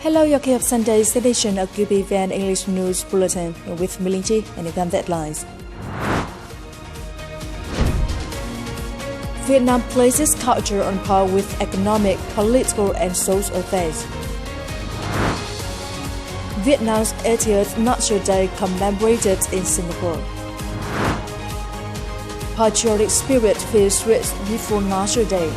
Hello, your Care of Sunday's edition of Qpvn English News Bulletin with Milinchi and the headlines. Vietnam places culture on par with economic, political and social affairs. Vietnam's 80th National Day commemorated in Singapore. Patriotic spirit feels rich before National Day.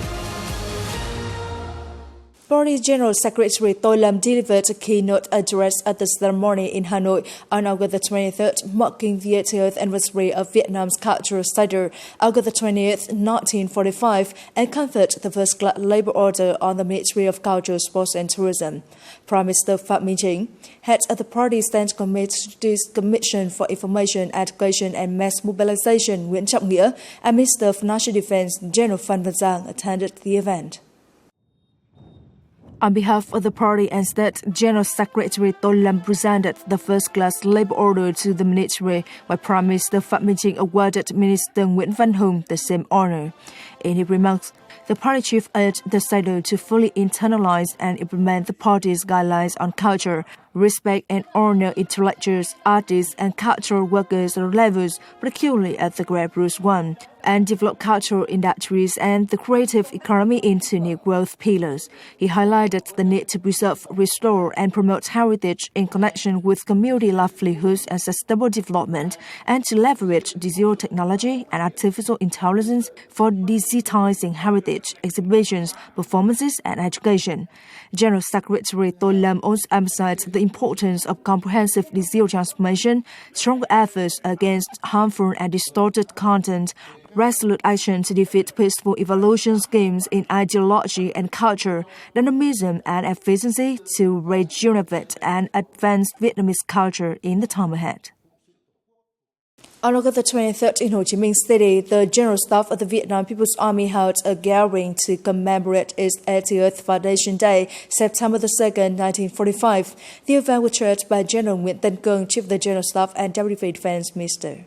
Party General Secretary Tô Lâm delivered a keynote address at the ceremony in Hanoi on August the 23rd, marking the 80th anniversary of Vietnam's cultural cider, August the 20th, 1945, and conferred the first-class labor order on the Ministry of Culture, Sports and Tourism. Prime Minister Phạm Minh Chính, head of the party's Central Committee's Commission for Information, Education and Mass Mobilization, Nguyễn Trọng Nghĩa, and Minister of National Defense, General Phan Văn Giang, attended the event. On behalf of the party and State, General Secretary Tô Lâm presented the first-class labor order to the ministry, while Prime Minister Phạm Minh Chính awarded Minister Nguyễn Văn Hùng the same honor. In his remarks, the party chief urged the cider to fully internalize and implement the party's guidelines on culture, respect and honor intellectuals, artists and cultural workers at all levels, particularly at the grassroots one, and develop cultural industries and the creative economy into new growth pillars. He highlighted the need to preserve, restore and promote heritage in connection with community livelihoods and sustainable development, and to leverage digital technology and artificial intelligence for digitizing heritage, exhibitions, performances and education. General Secretary Tô Lâm also emphasized the importance of comprehensive digital transformation, stronger efforts against harmful and distorted content, resolute action to defeat peaceful evolution schemes in ideology and culture, dynamism and efficiency to rejuvenate and advance Vietnamese culture in the time ahead. On August the 23rd in Ho Chi Minh City, the General Staff of the Vietnam People's Army held a gathering to commemorate its 80th Foundation Day, September the 2nd, 1945. The event was chaired by General Nguyễn Tân Cương, Chief of the General Staff and Deputy Defense Minister.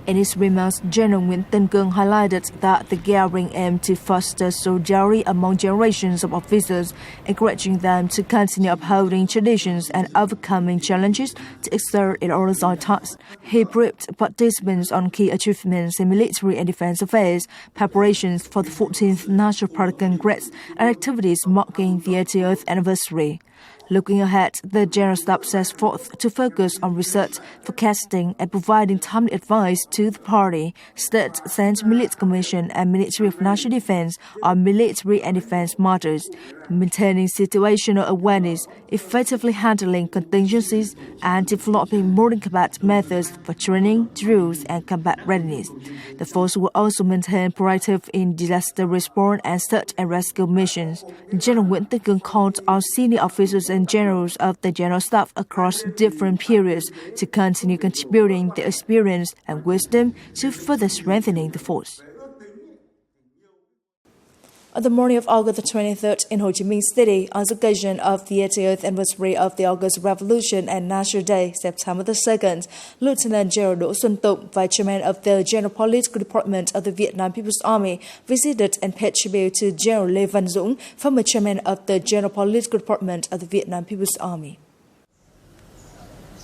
In his remarks, General Nguyễn Tân Cương highlighted that the gathering aimed to foster solidarity among generations of officers, encouraging them to continue upholding traditions and overcoming challenges to excel in all assigned tasks. He briefed participants on key achievements in military and defense affairs, preparations for the 14th National Party Congress, and activities marking the 80th anniversary. Looking ahead, the General Staff sets forth to focus on research, forecasting, and providing timely advice to the party, State, Central Military Commission, and Ministry of National Defense on military and defense matters, maintaining situational awareness, effectively handling contingencies, and developing modern combat methods for training, drills, and combat readiness. The force will also maintain proactive in disaster response and search and rescue missions. General Nguyễn Tân Cương called on senior officers and generals of the General Staff across different periods to continue contributing their experience and wisdom to further strengthening the force. On the morning of August the 23rd in Ho Chi Minh City, on the occasion of the 80th anniversary of the August Revolution and National Day, September the 2nd, Lieutenant General Đỗ Xuân Tụng, Vice Chairman of the General Political Department of the Vietnam People's Army, visited and paid tribute to General Lê Văn Dũng, former Chairman of the General Political Department of the Vietnam People's Army.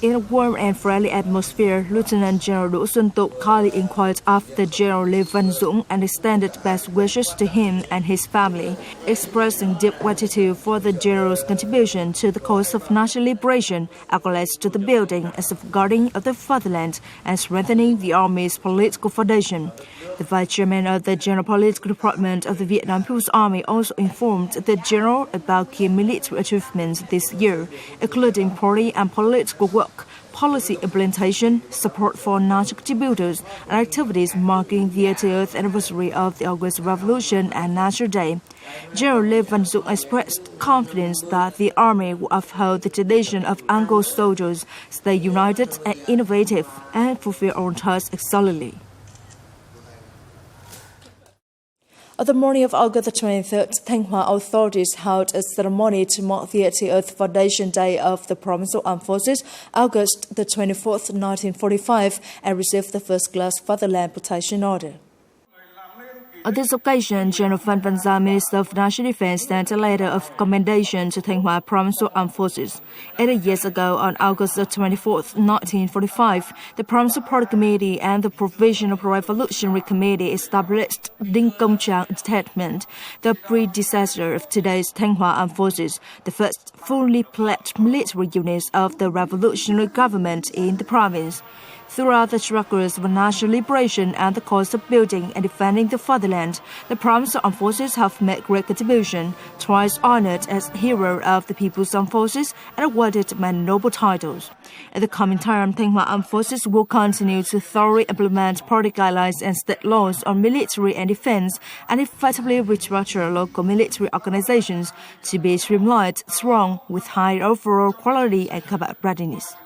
In a warm and friendly atmosphere, Lieutenant General Đỗ Xuân Tụng kindly inquired after General Lê Văn Dũng and extended best wishes to him and his family, expressing deep gratitude for the General's contribution to the cause of national liberation, accolades to the building and safeguarding of the fatherland, and strengthening the Army's political foundation. The Vice Chairman of the General Political Department of the Vietnam People's Army also informed the General about key military achievements this year, including party and political work, policy implementation, support for national contributors, and activities marking the 80th anniversary of the August Revolution and National Day. General Lê Văn Dũng expressed confidence that the Army will uphold the tradition of Anglo soldiers, stay united and innovative, and fulfill all tasks excellently. On the morning of August the 23rd, Thanh Hóa authorities held a ceremony to mark the 80th Foundation Day of the Provincial Armed Forces, August the 24th, 1945, and received the first-class Fatherland Protection Order. On this occasion, General Phan Van Gia, Minister of National Defense, sent a letter of commendation to Thanh Hóa Provincial Armed Forces. 8 years ago, on August 24, 1945, the Provincial Party Committee and the Provisional Revolutionary Committee established Dinh Công Trạng Detachment, the predecessor of today's Thanh Hóa Armed Forces, the first fully fledged military units of the revolutionary government in the province. Throughout the struggles for national liberation and the cause of building and defending the fatherland, the Provincial Armed Forces have made great contribution, twice honored as Hero of the People's Armed Forces and awarded many noble titles. In the coming term, Thanh Hóa Armed Forces will continue to thoroughly implement party guidelines and state laws on military and defense and effectively restructure local military organizations to be streamlined, strong, with high overall quality and combat readiness.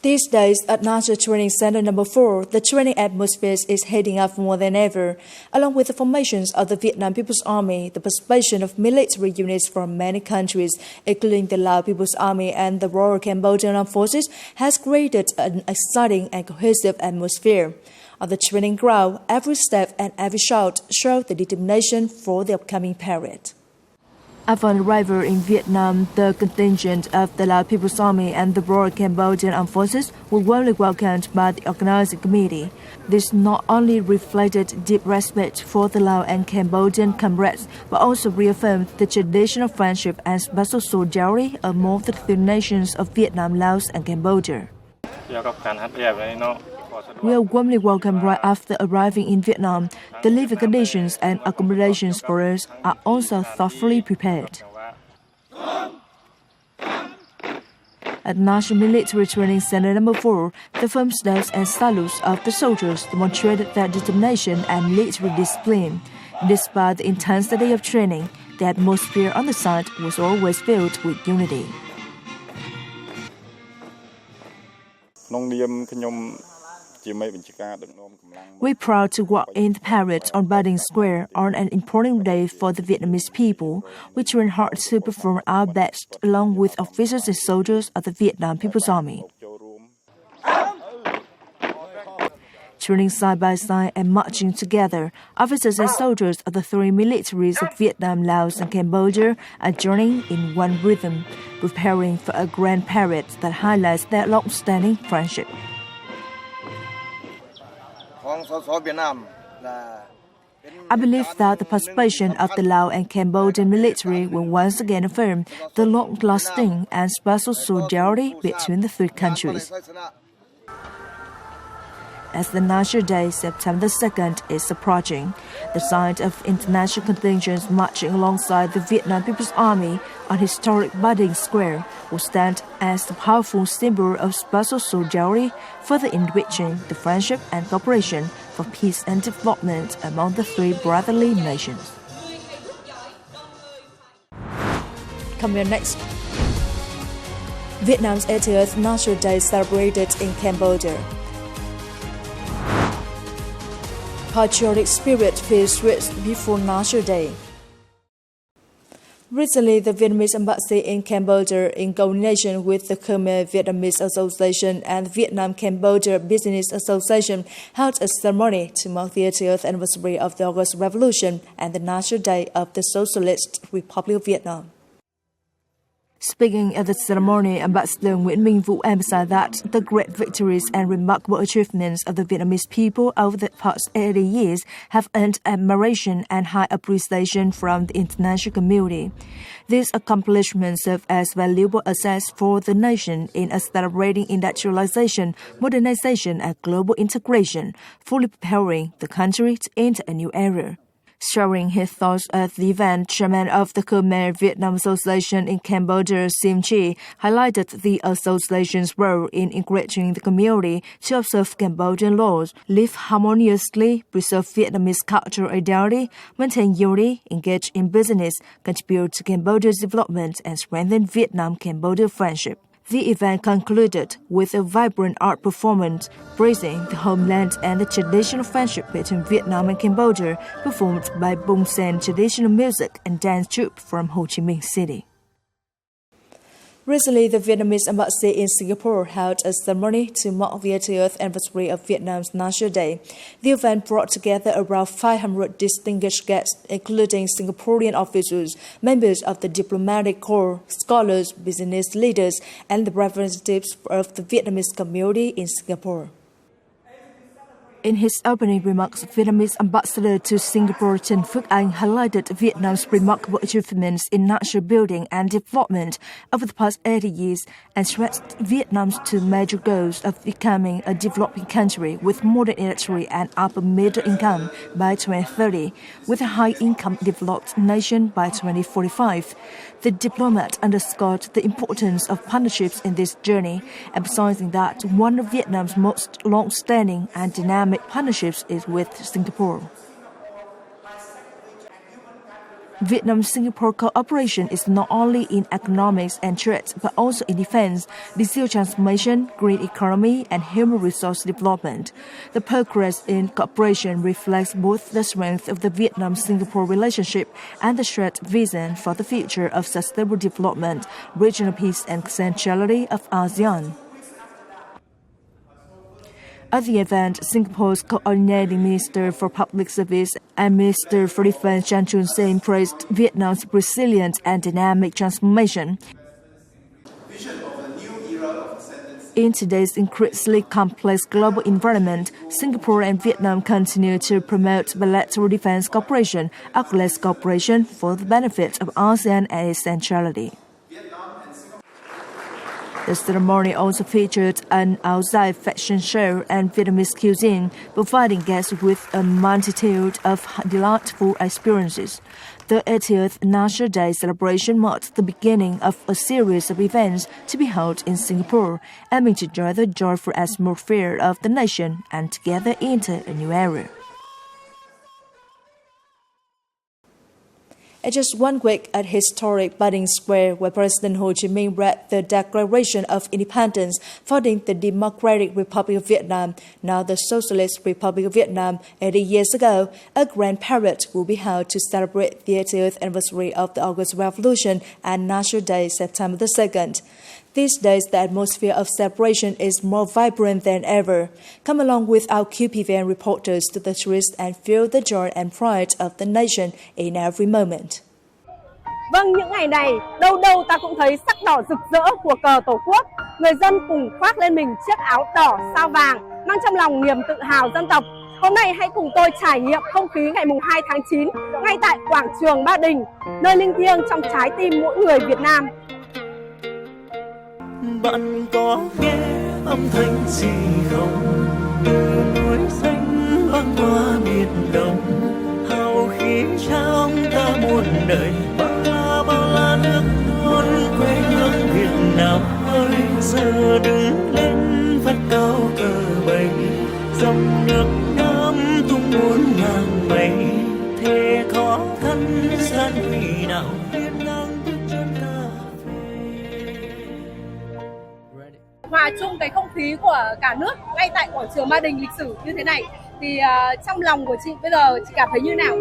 These days, at National Training Center No. 4, the training atmosphere is heating up more than ever. Along with the formations of the Vietnam People's Army, the participation of military units from many countries, including the Lao People's Army and the Royal Cambodian Armed Forces, has created an exciting and cohesive atmosphere. On the training ground, every step and every shout show the determination for the upcoming period. Upon arrival in Vietnam, the contingent of the Lao People's Army and the Royal Cambodian Armed Forces were warmly welcomed by the organizing committee. This not only reflected deep respect for the Lao and Cambodian comrades, but also reaffirmed the traditional friendship and special solidarity among the two nations of Vietnam, Laos, and Cambodia. We are warmly welcomed right after arriving in Vietnam. The living conditions and accommodations for us are also thoughtfully prepared. At National Military Training Center No. 4, the firm staves and salutes of the soldiers demonstrated their determination and military discipline. Despite the intensity of training, the atmosphere on the site was always filled with unity. We're proud to walk in the parade on Bading Square on an important day for the Vietnamese people. We train hard to perform our best along with officers and soldiers of the Vietnam People's Army. Training side by side and marching together, officers and soldiers of the three militaries of Vietnam, Laos, and Cambodia are journeying in one rhythm, preparing for a grand parade that highlights their long-standing friendship. I believe that the participation of the Lao and Cambodian military will once again affirm the long-lasting and special solidarity between the three countries. As the National Day, September 2nd, is approaching, the sight of international contingents marching alongside the Vietnam People's Army on historic Bading Square will stand as the powerful symbol of special solidarity, further enriching the friendship and cooperation for peace and development among the three brotherly nations. Coming up next, Vietnam's 80th National Day celebrated in Cambodia. Patriotic spirit feels rich before National Day. Recently, the Vietnamese embassy in Cambodia, in coordination with the Khmer Vietnamese Association and Vietnam-Cambodia Business Association, held a ceremony to mark the 80th anniversary of the August Revolution and the National Day of the Socialist Republic of Vietnam. Speaking at the ceremony, Ambassador Nguyễn Minh Vũ emphasized that the great victories and remarkable achievements of the Vietnamese people over the past 80 years have earned admiration and high appreciation from the international community. These accomplishments serve as valuable assets for the nation in accelerating industrialization, modernization, and global integration, fully preparing the country to enter a new era. Sharing his thoughts at the event, Chairman of the Khmer Vietnam Association in Cambodia, Sim Chi, highlighted the association's role in encouraging the community to observe Cambodian laws, live harmoniously, preserve Vietnamese cultural identity, maintain unity, engage in business, contribute to Cambodia's development, and strengthen Vietnam-Cambodia friendship. The event concluded with a vibrant art performance praising the homeland and the traditional friendship between Vietnam and Cambodia, performed by Bung Sen traditional music and dance troupe from Ho Chi Minh City. Recently, the Vietnamese embassy in Singapore held a ceremony to mark the 80th anniversary of Vietnam's National Day. The event brought together around 500 distinguished guests, including Singaporean officials, members of the diplomatic corps, scholars, business leaders, and the representatives of the Vietnamese community in Singapore. In his opening remarks, Vietnamese ambassador to Singapore Trần Phước Anh highlighted Vietnam's remarkable achievements in national building and development over the past 80 years and stressed Vietnam's two major goals of becoming a developing country with modern industry and upper middle income by 2030, with a high-income developed nation by 2045. The diplomat underscored the importance of partnerships in this journey, emphasizing that one of Vietnam's most long-standing and dynamic partnerships is with Singapore. Vietnam-Singapore cooperation is not only in economics and trade, but also in defense, digital transformation, green economy, and human resource development. The progress in cooperation reflects both the strength of the Vietnam-Singapore relationship and the shared vision for the future of sustainable development, regional peace, and centrality of ASEAN. At the event, Singapore's Coordinating Minister for Public Service and Minister for Defense Chan Chun Sing praised Vietnam's resilient and dynamic transformation. In today's increasingly complex global environment, Singapore and Vietnam continue to promote bilateral defense cooperation, arm's cooperation for the benefit of ASEAN and its centrality. The ceremony also featured an outside fashion show and Vietnamese cuisine, providing guests with a multitude of delightful experiences. The 80th National Day celebration marked the beginning of a series of events to be held in Singapore, aiming to join the joyful atmosphere of the nation and together enter a new era. At just 1 week at historic Ba Square, where President Ho Chi Minh read the Declaration of Independence, founding the Democratic Republic of Vietnam, now the Socialist Republic of Vietnam, 80 years ago, a grand parade will be held to celebrate the 80th anniversary of the August Revolution and National Day, September the 2nd. These days, the atmosphere of celebration is more vibrant than ever. Come along with our QPVN reporters to the tourists and feel the joy and pride of the nation in every moment. Vâng, những ngày này, đâu đâu ta cũng thấy sắc đỏ rực rỡ của cờ Tổ quốc. Người dân cùng khoác lên mình chiếc áo đỏ sao vàng, mang trong lòng niềm tự hào dân tộc. Hôm nay hãy cùng tôi trải nghiệm không khí ngày 2 tháng 9 ngay tại quảng trường Ba Đình, nơi linh thiêng trong trái tim mỗi người Việt Nam. Bạn có nghe âm thanh gì không? Từ núi xanh băng qua biển đông, hào khí trong ta muôn đời. Bao la nước non quê hương Việt Nam ơi, giờ đứng lên vắt cao cờ bay, dòng nước Nam tung muôn ngàn mây, thề khó khăn gian nguy nào. Hòa chung cái không khí của cả nước ngay tại quảng trường Ba Đình lịch sử như thế này thì trong lòng của chị bây giờ chị cảm thấy như nào?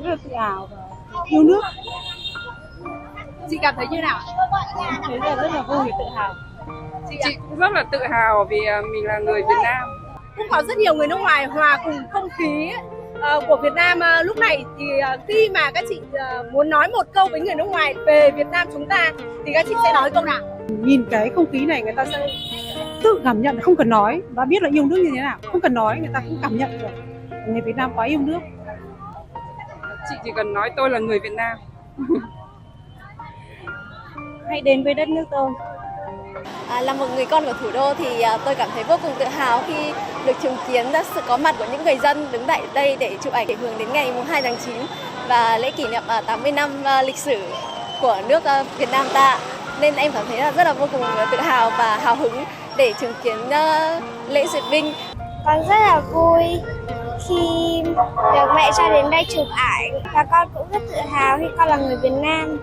Rất là tự hào và yêu nước. Chị cảm thấy như nào? Em thấy rất là vui, tự hào. Chị cũng rất là tự hào vì mình là người Việt Nam. Cũng có rất nhiều người nước ngoài hòa cùng không khí của Việt Nam lúc này, thì khi mà các chị muốn nói một câu với người nước ngoài về Việt Nam chúng ta thì các chị sẽ nói câu nào? Nhìn cái không khí này người ta sẽ tự cảm nhận, không cần nói, và biết là yêu nước như thế nào. Không cần nói, người ta cũng cảm nhận được người Việt Nam quá yêu nước. Chị chỉ cần nói tôi là người Việt Nam. Hãy đến với đất nước tôi. Là một người con của thủ đô thì tôi cảm thấy vô cùng tự hào khi được chứng kiến sự có mặt của những người dân đứng tại đây để chụp ảnh để hướng đến ngày 2 tháng 9 và lễ kỷ niệm 80 năm lịch sử của nước Việt Nam ta. Nên em cảm thấy là rất là vô cùng tự hào và hào hứng để chứng kiến lễ duyệt binh. Con rất là vui khi được mẹ cho đến đây chụp ảnh và con cũng rất tự hào khi con là người Việt Nam.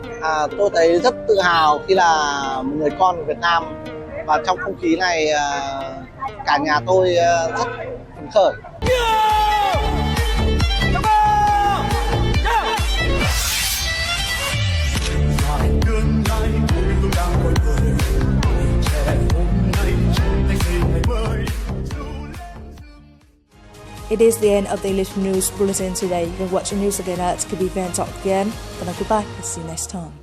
Tôi thấy rất tự hào khi là một người con của Việt Nam, và trong không khí này cả nhà tôi rất phấn khởi. Tương lai tôi đang It is the end of the English News Bulletin today. You can watch the news again at QPVN.vn. And goodbye. See you next time.